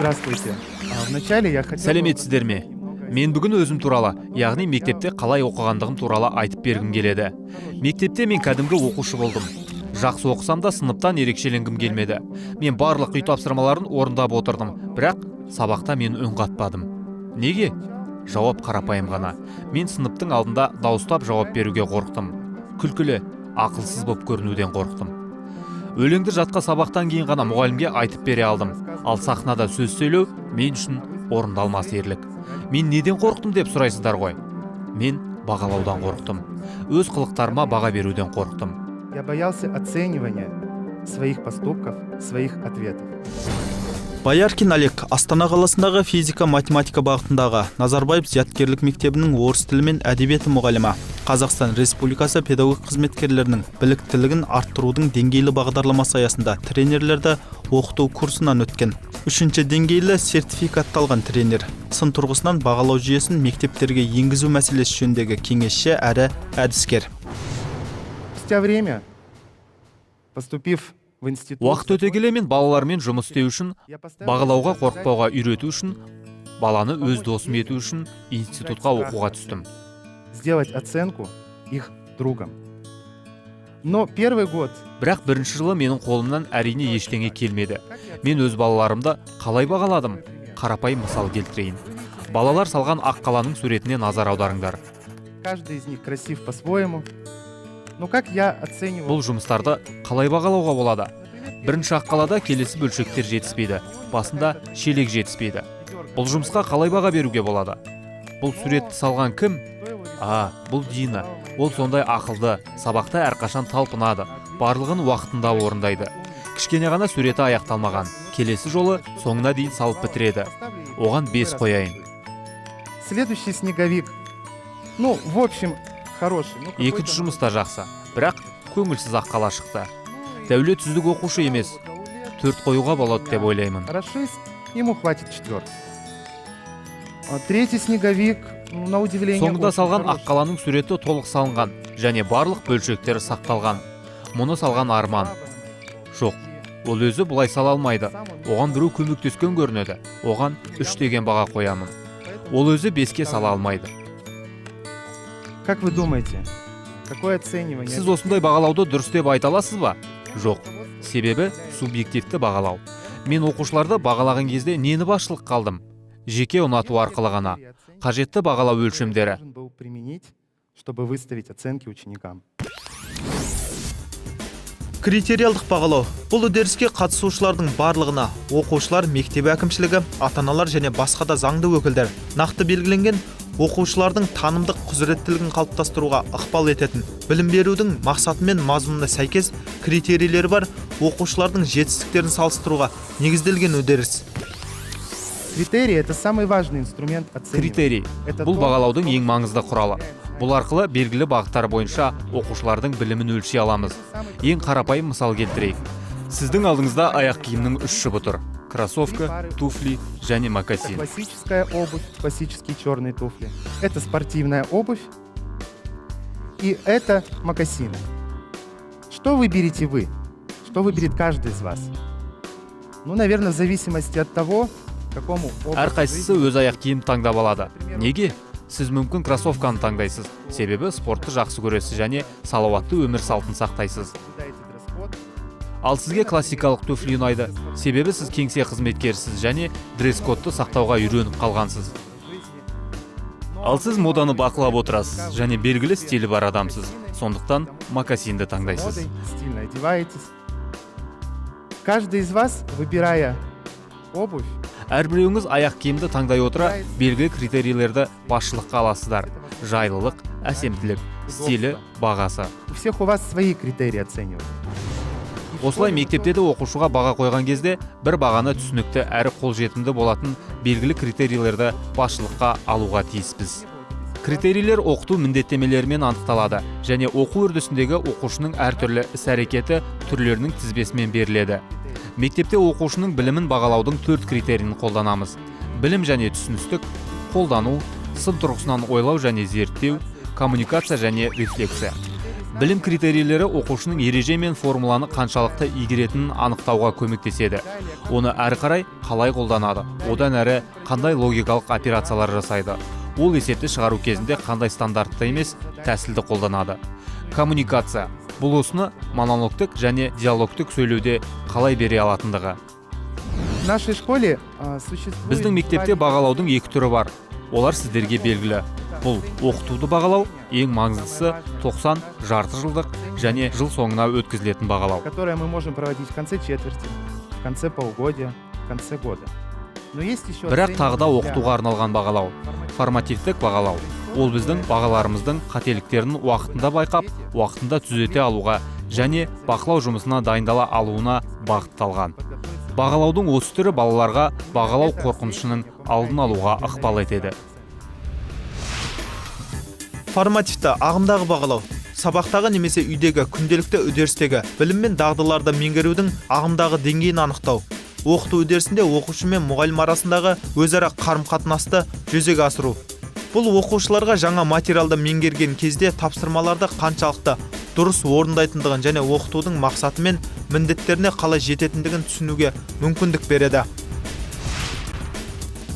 Здравствуйте. Вначале я хотел... Сәлеметсіздер ме? Мен бүгін өзім туралы, яғни мектепте қалай оқығандығым туралы айтып бергім келеді. Мектепте мен кәдімгі оқушы болдым. Жақсы оқысам да сыныптан ерекшеленгім келмеді. Мен барлық үй тапсырмаларын орындап отырдым, бірақ сабақта мен үн қатпадым. Неге? Жауап қарапайым ғана. Мен сыныптың алдында дауыстап жауап беруге қорықтым. Күлкілі, ақылсыз боп көрінуден қорықтым. Өлеңді жатқа сабақтан кейін ғана мұғалімге айтып бере алдым. Ал сахнада сөз сөйлеу мен үшін орындалмас ерлік. Мен неден қорықтым деп сұрайсыздар ғой? Мен бағалаудан қорықтым. Өз қылықтарыма баға беруден қорықтым. Я боялся оценивания своих поступков, своих ответов. Бояркин Олег Астана қаласындағы физика-математика бағытындағы Назарбаев зияткерлік мектебінің орыс тілі мен әдебиеті мұғалімі. Қазақстан Республикасы педагог қызметкерлерінің біліктілігін арттырудың деңгейлі бағдарламасы аясында тренерлерді оқыту курсынан өткен. 3-ші деңгейлі сертификатталған тренер. Сын тұрғысынан бағалау жүйесін мектептерге енгізу мәселесі жөніндегі кеңесші әрі әдіскер. Спустя время, поступив в институт... Уақыт өте келе мен балалармен жұмыс істеу үшін, бағалауға қорықпауға үйрету үшін, баланы өз досым ету үшін институтқа оқуға түстім. Сделать оценку их другом. Но первый год... Бірақ бірінші жылы менің қолымнан әрине ештеңе келмеді. Мен өз балаларымды қалай бағаладым? Қарапайым мысал келтірейін. Балалар салған ақ қаланың суретіне назар аударыңдар. Каждый из них красив по-своему. Но как я оценивал... Бұл жұмыстарды қалай бағалауға болады? Бірінші ақ қалада келесі бөлшектер жетіспейді. Басында шелек жетіспейді. Бұл жұмысқа қалай баға беруге болады? Бұл суретті салған кім? Бұл Дина. Ол сондай ақылды, сабақта әрқашан талпынады, барлығын уақытында орындайды. Кішкене ғана суреті аяқталмаған. Келесі жолы соңына дейін салып бітіреді. Оған 5 қояйын. Следующий снеговик. Ну, в общем, хороший. Екінші жұмыста жақсы, бірақ көңілсіз ақ қала шықты. Дәулет үздік оқушы емес, 4 қоюға болады деп ойлаймын. Расист, ему хватит 4. Третий снеговик, на удивление... Соңында салған ақ қаланың суреті толық салынған, және барлық бөлшектері сақталған. Мұны салған Арман. Жоқ, ол өзі бұлай сала алмайды. Оған біреу көмектескен көрінеді. Оған 3 деген баға қоямын. Ол өзі 5-ке сала алмайды. Как вы думаете, какое оценивание... Сіз осындай бағалауды дұрыс деп айта аласыз ба? Жоқ, себебі субъективті бағалау. Мен оқушыларды бағалаған кезде нені басшылық қалдым? Жеке ұнату арқылы ғана. Қажетті бағалау өлшемдері. Чтобы выставить оценки ученикам. Критериалдық бағалау. Бұл үдеріске қатысушылардың барлығына оқушылар, мектеп әкімшілігі, ата-аналар және басқа да заңды өкілдер нақты белгіленген оқушылардың танымдық құзыреттілігін қалыптастыруға ықпал ететін білім берудің мақсаты мен мазмұнына сәйкес критерийлері бар оқушылардың жетістіктерін салыстыруға негізделген үдеріс. Критерий – это самый важный инструмент оценивания. Критерий – бұл бағалаудың ең маңызды құралы. Бұл арқылы белгілі бағыттар бойынша оқушылардың білімін өлшей аламыз. Ең қарапайым мысал келтірейік. Сіздің алдыңызда аяқ киімнің 3 жұбы тұр. Кроссовка, туфли және мокасин. Классическая обувь, классические черные туфли. Это спортивная обувь и это мокасины. Что выберете вы? Что выберет каждый из вас? Ну, наверное, в зависимости от того, какому образу... Әрқайсысы өз аяқ киім таңдап алады. Неге? Сіз мүмкін кроссовканы таңдайсыз. Себебі спортты жақсы көресіз және салауатты өмір салтын сақтайсыз. Ал сізге классикалық туфли ұнайды. Себебі сіз кеңсе қызметкерсіз және дресс-кодты сақтауға үйреніп қалғансыз. Ал сіз моданы бақылап отырасыз және белгілі стилі бар адамсыз. Сондықтан мокасинді таңдайсыз. Каждый из вас, выбирая обувь, әрбіреуіңіз аяқ киімді таңдай отыра белгілі критерийлерді басшылыққа аласыздар. Жайлылық, әсемділік, стилі, бағасы. У всех у вас свои критерии оценивают. Осылай мектепте де оқушыға баға қойған кезде бір бағаны түсінікті әрі қолжетімді болатын белгілі критерийлерді басшылыққа алуға тиіспіз. Критерийлер оқыту міндеттемелерімен анықталады және оқу үрдісіндегі оқушының әртүрлі іс-әрекеті түрлерінің тізбесімен беріледі. Мектепте оқушының білімін бағалаудың 4 критерийін қолданамыз. Білім және түсіністік, қолдану, сын тұрғысынан ойлау және зерттеу, коммуникация және рефлексия. Білім критерийлері оқушының ереже мен формуланы қаншалықты игеретінін анықтауға көмектеседі. Оны әрі қарай қалай қолданады, одан әрі қандай логикалық операциялар жасайды. Ол есепті шығару кезінде қандай стандартты емес тәсілді қолданады. Коммуникация. Бұл осыны монологтық және диалогтық сөйлеуде қалай бере алатындығы. В нашей школе существует... Біздің мектепте бағалаудың екі түрі бар. Олар сіздерге белгілі. Бұл оқытуды бағалау, ең маңыздысы 90 жарты жылдық және жыл соңына өткізілетін бағалау. Которое мы можем проводить в конце четверти, в конце полугодия, в конце года. Но есть еще... Бірақ тағы да оқытуға арналған бағалау. Формативтік бағалау. Ол біздің бағаларымыздың қателіктерін уақытында байқап, уақытында түзете алуға және бақылау жұмысына дайындала алуына бағытталған. Бағалаудың осы түрі балаларға бағалау қорқынышының алдын алуға ықпал етеді. Формативті ағымдағы бағалау сабақтағы немесе үйдегі күнделікті үдерістегі білім мен дағдыларды меңгерудің ағымдағы деңгейін анықтау. Оқыту үдерісінде оқушы мен мұғалім арасындағы өзара қарым-қатынасты жүзеге асыру. Бұл оқушыларға жаңа материалды меңгерген кезде тапсырмаларды қаншалықты дұрыс орындайтындығын және оқытудың мақсаты мен міндеттеріне қалай жететіндігін түсінуге мүмкіндік береді.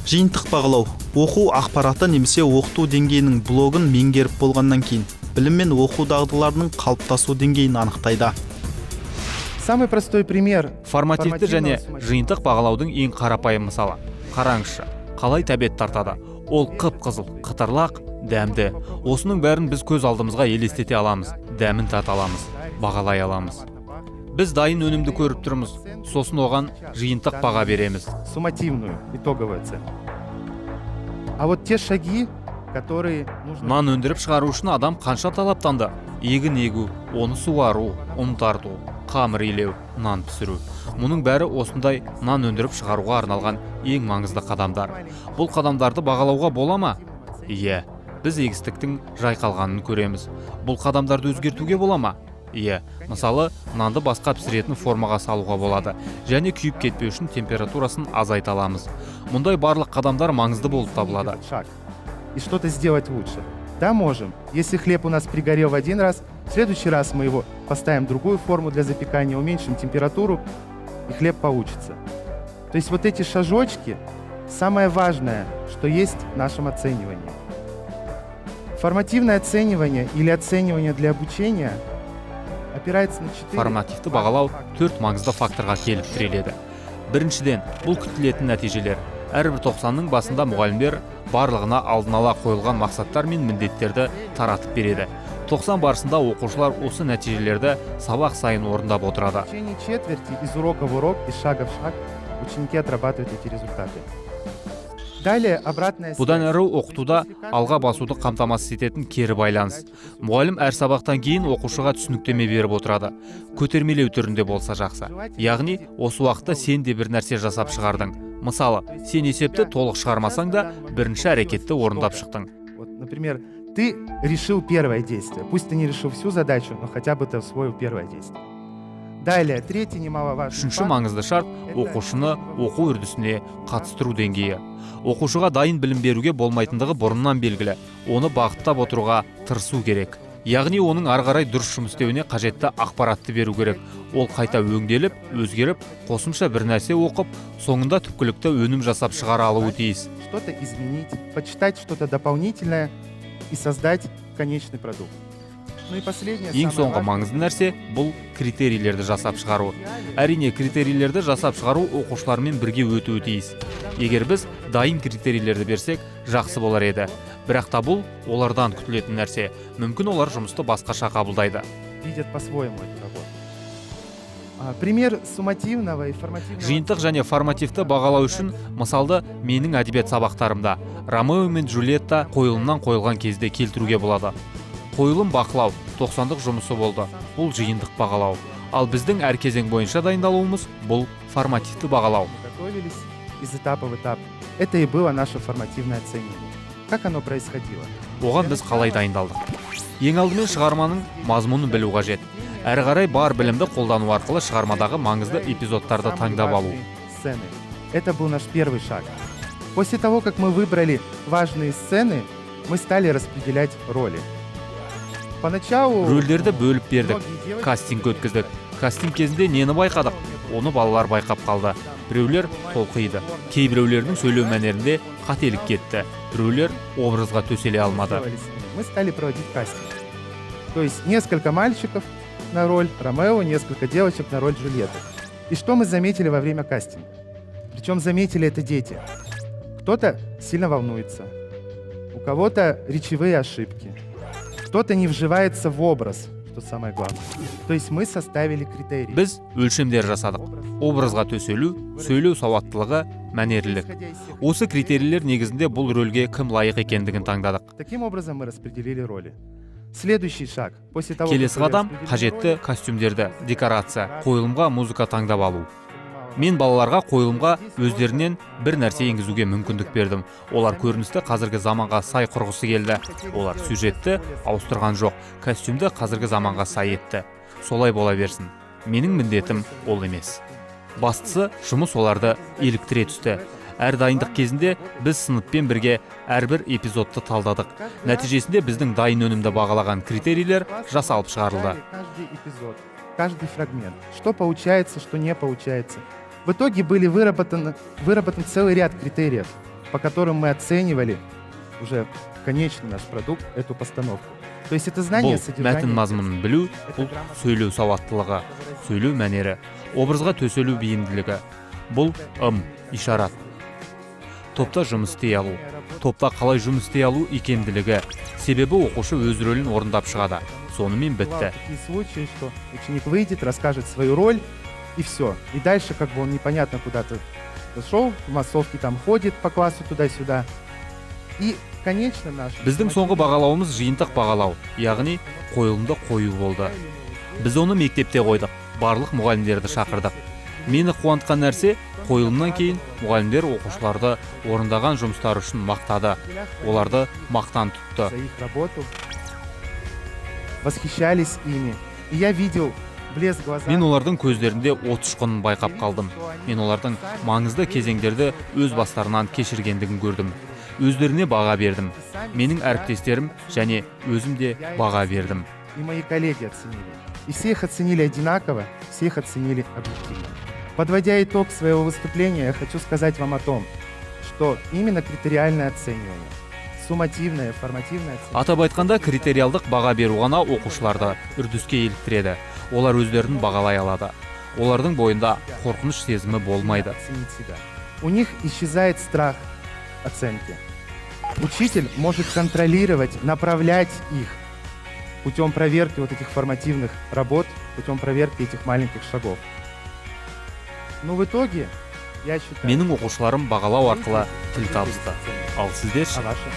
Жиынтық бағалау. Оқу ақпараты немесе оқыту деңгейінің блогын меңгеріп болғаннан кейін білім мен оқу дағдыларының қалыптасу деңгейін анықтайды. Самый простой пример. Формативті және жиынтық бағалаудың ең қарапайым мысалы. Қараңызшы, қалай тәбет тартады. Ол қып-қызыл, қытырлақ, дәмді. Осының бәрін біз көз алдымызға елестете аламыз, дәмін тата аламыз, бағалай аламыз. Біз дайын өнімді көріп тұрмыз, сосын оған жиынтық баға береміз. Суммативную, итоговую оценку. А вот те шаги, которые нужно... Нан өндіріп шығару үшін адам қанша талаптанды? Егін егу, оны суару, ұн тарту, қамыр илеу, нан пісіру. Мұның бәрі осындай нан өндіріп шығаруға арналған ең маңызды қадамдар. Бұл қадамдарды бағалауға бола ма? Иә, біз егістіктің жайқалғанын көреміз. Бұл қадамдарды өзгертуге бола ма? Иә, мысалы, нанды басқа пісіретін формаға салуға болады және күйіп кетпеу үшін температурасын азайта аламыз. Мұндай барлық қадамдар маңызды болып табылады. И что-то сделать лучше. Да, можем. Если хлеб у нас пригорел в один раз, в следующий раз мы его поставим в другую форму для запекания, уменьшим температуру, и хлеб получится. То есть вот эти шажочки, самое важное, что есть в нашем оценивании. Формативное оценивание или оценивание для обучения опирается на 4... Формативті бағалау 4 маңызды факторға келіп тіреледі. Біріншіден, бұл күтілетін нәтижелер. Әрбір 90-ның басында мұғалімдер барлығына алдын ала қойылған мақсаттар мен міндеттерді таратып береді. 90 барысында оқушылар осы нәтижелерді сабақ сайын орындап отырады. В течение четверти из урока в урок, из шага в шаг ученики отрабатывают эти результаты. Далее обратная связь. Бұдан әрі оқытуда алға басуды қамтамасыз ететін кері байланыс. Мұғалім әр сабақтан кейін оқушыға түсініктеме беріп отырады. Көтермелеу түрінде болса жақсы. Яғни, осы уақытта сен де бір нәрсе жасап шығардың. Мысалы, сен есепті толық шығармасаң да, бірінші әрекетті орындап шықтың. Вот, например, ты решил первое действие. Пусть ты не решил всю задачу, но хотя бы ты освоил первое действие. Далее, третий немаловажный Үшінші факт. маңызды шарт оқушыны оқу үрдісіне қатыстыру деңгейі. Оқушыға дайын білім беруге болмайтындығы бұрыннан белгілі. Оны бағыттап отыруға тырысу керек. Яғни оның ары қарай дұрыс жұмыс істеуіне қажетті ақпаратты беру керек. Ол қайта өңделіп, өзгеріп, қосымша бір нәрсе оқып, соңында түпкілікті өнім жасап шығара алуы тиіс. Что-то изменить, почитать что-то дополнительное и создать конечный продукт. Ну и последнее, Ең самое соңғы важное. маңызды нәрсе бұл критерийлерді жасап шығару. Әрине, критерийлерді жасап шығару оқушылармен бірге өтуі тиіс. Егер біз дайын критерийлерді берсек, жақсы болар еді. Бірақ та бұл олардан күтілетін нәрсе. Мүмкін олар жұмысты басқаша қабылдайды. Видят по-своему эту работу. Пример суммативного и формативного... Жиынтық және формативті бағалау үшін мысалды менің әдебиет сабақтарымда Ромео мен Джульетта қойылымнан қойылған кезде келтіруге болады. Қойылым бақылау 90-дық жұмысы болды. Бұл жиынтық бағалау. Ал біздің әр кезең бойынша дайындалуымыз бұл формативті бағалау. Мы готовились из этапа в этап. Это и было наше формативное оценивание. Как оно происходило? Оған біз қалай дайындалдық? Ең алдымен шығарманың мазмұнын білу қажет. Әрі қарай бар білімді қолдану арқылы шығармадағы маңызды эпизодтарды Самые таңдап алу. важные сцены. Это был наш первый шаг. После того, как мы выбрали важные сцены, мы стали распределять роли. Поначалу рөлдерді бөліп бердік, многие девочки- кастинг өткіздік. Кастинг кезінде нені байқадық? Оны балалар байқап қалды. Біреулер толқиды, кейбіреулердің сөйлеу мәнерінде қателік кетті. Біреулер образға төселе алмады. Сделали с ними. Мы стали проводить кастинг. То есть несколько мальчиков на роль Ромео, несколько девочек на роль Джульетты. И что мы заметили во время кастинга? Причем заметили это дети. Кто-то сильно волнуется, у кого-то речевые ошибки, кто-то не вживается в образ, что самое главное. То есть мы составили критерии. Біз өлшемдер жасадық. Образға төселу, сөйлеу сауаттылығы, мәнерлілік. Исходя из всех Осы критериев, критерийлер негізінде бұл рөлге кім лайық екендігін таңдадық. таким образом мы распределили роли. Следующий шаг. После того, как Келесі были қадам распределены қажетті роли, костюмдерді, декорация, қойылымға музыка таңдап алу. Мен балаларға қойылымға өздерінен бір нәрсе енгізуге мүмкіндік бердім. Олар көріністі қазіргі заманға сай құрғысы келді. Олар сюжетті ауыстырған жоқ, костюмді қазіргі заманға сай етті. Солай бола берсін. Менің міндетім ол емес. Бастысы жұмыс оларды еліктіре түсті. Әр дайындық кезінде біз сыныппен бірге әрбір эпизодты талдадық. Нәтижесінде біздің дайын өнімді бағалаған критерийлер жасалып шығарылды. Каждый эпизод, каждый фрагмент. Что получается, что не получается. В итоге были выработан целый ряд критериев, по которым мы оценивали уже конечный наш продукт, эту постановку. То есть это знание Бұл содержания. мәтін мазмұнын білу, бұл сөйлеу сауаттылығы, сөйлеу мәнері, образға төселу бейімділігі. Бұл ишарат. Топта жұмыс істей алу. Топта қалай жұмыс істей алу икемділігі. Себебі оқушы өз рөлін орындап шығады. Сонымен Бывают бітті. такие случаи, что ученик выйдет, расскажет свою роль, и все. И дальше как бы он непонятно куда-то зашел, в массовке там ходит по классу туда-сюда. И конечно наш... Біздің соңғы бағалауымыз жиынтық бағалау, яғни қойылымды қою болды. Біз оны мектепте қойдық, барлық мұғалімдерді шақырдық. Мені қуантқан нәрсе, қойылымнан кейін мұғалімдер оқушыларды орындаған жұмыстары үшін мақтады. Оларды мақтан тұтты. За их работу. Восхищались ими. И я видел блеск в глазах. Мен олардың көздерінде от ұшқынын байқап қалдым. Мен олардың маңызды кезеңдерді өз бастарынан кешіргендігін көрдім. Өздеріне баға бердім. Менің әріптестерім және өзім де баға бердім. И мои коллеги оценили. И все их оценили одинаково, все их оценили объективно. Подводя итог своего выступления, я хочу сказать вам о том, что именно критериальное оценивание, суммативное, формативное оценивание... Атап айтқанда критериалдық баға беру ғана оқушыларды үрдіске еліктіреді. Олар өздерін бағалай алады. Олардың бойында қорқыныш сезімі болмайды. Оценить себя. У них исчезает страх оценки. Учитель может контролировать, направлять их путем проверки вот этих формативных работ, путем проверки этих маленьких шагов. Но в итоге, я считаю... Менің оқушыларым бағалау арқылы тіл табысты. Ал сіздер А ваши?